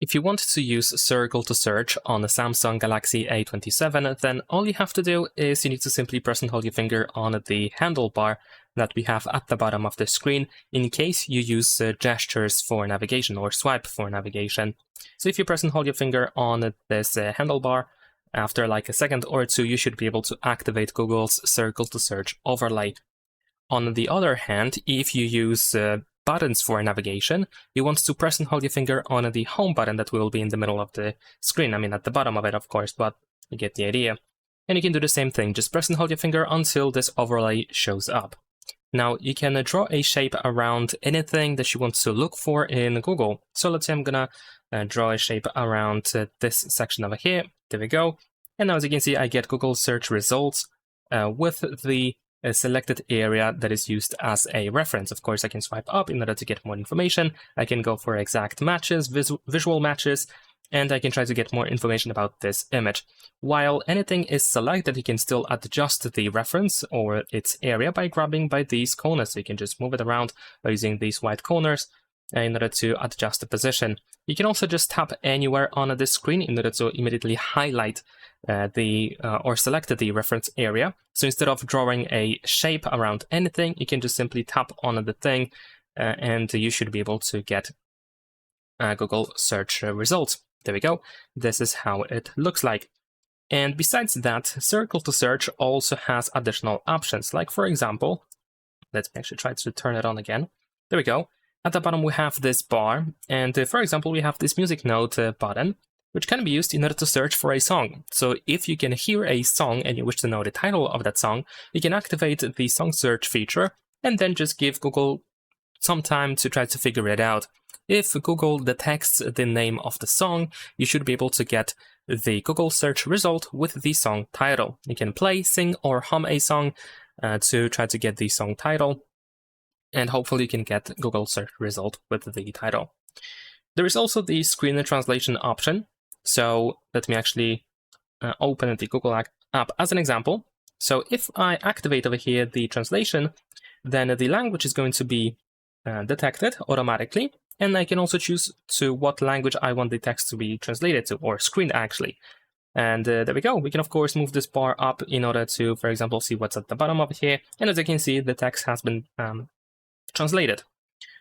If you want to use circle to search on the Samsung Galaxy A27, then all you have to do is you need to simply press and hold your finger on the handlebar that we have at the bottom of the screen in case you use gestures for navigation or swipe for navigation. So if you press and hold your finger on this handlebar, after like a second or two, you should be able to activate Google's circle to search overlay. On the other hand, if you use buttons for navigation, you want to press and hold your finger on the home button that will be in the middle of the screen. I mean, at the bottom of it, of course, but you get the idea. And you can do the same thing. Just press and hold your finger until this overlay shows up. Now, you can draw a shape around anything that you want to look for in Google. So let's say I'm gonna draw a shape around this section over here. There we go. And now, as you can see, I get Google search results with the selected area that is used as a reference. Of course, I can swipe up in order to get more information. I can go for exact matches, visual matches, and I can try to get more information about this image. While anything is selected, you can still adjust the reference or its area by grabbing by these corners. So you can just move it around by using these white corners in order to adjust the position. You can also just tap anywhere on the screen in order to immediately highlight or select the reference area. So instead of drawing a shape around anything, you can just simply tap on the thing and you should be able to get Google search results. There we go. This is how it looks like. And besides that, circle to search also has additional options. Like, for example, let's actually try to turn it on again. There we go. At the bottom, we have this bar. And for example, we have this music note button, which can be used in order to search for a song. So if you can hear a song and you wish to know the title of that song, you can activate the song search feature and then just give Google some time to try to figure it out. If Google detects the name of the song, you should be able to get the Google search result with the song title. You can play, sing, or hum a song to try to get the song title, and hopefully you can get Google search result with the title. There is also the screen translation option. So let me actually open the Google app as an example. So if I activate over here the translation, then the language is going to be detected automatically. And I can also choose to what language I want the text to be translated to, or screened actually. And there we go. We can, of course, move this bar up in order to, for example, see what's at the bottom of here. And as you can see, the text has been translated.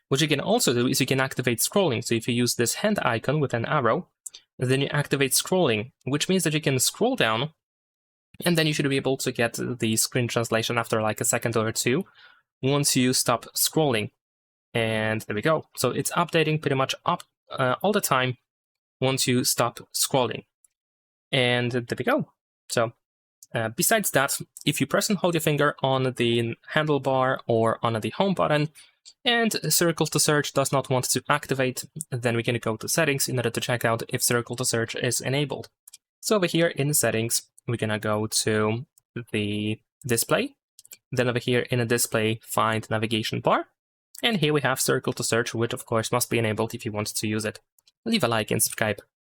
What you can also do is you can activate scrolling. So if you use this hand icon with an arrow, then you activate scrolling, which means that you can scroll down, and then you should be able to get the screen translation after like a second or two once you stop scrolling. And there we go. So it's updating pretty much up all the time once you stop scrolling. And there we go. So besides that, if you press and hold your finger on the handlebar or on the home button, and circle to search does not want to activate, then we can go to settings in order to check out if circle to search is enabled. So over here in settings, we're gonna go to the display. Then over here in the display, find navigation bar. And here we have circle to search, which of course must be enabled if you want to use it. Leave a like and subscribe.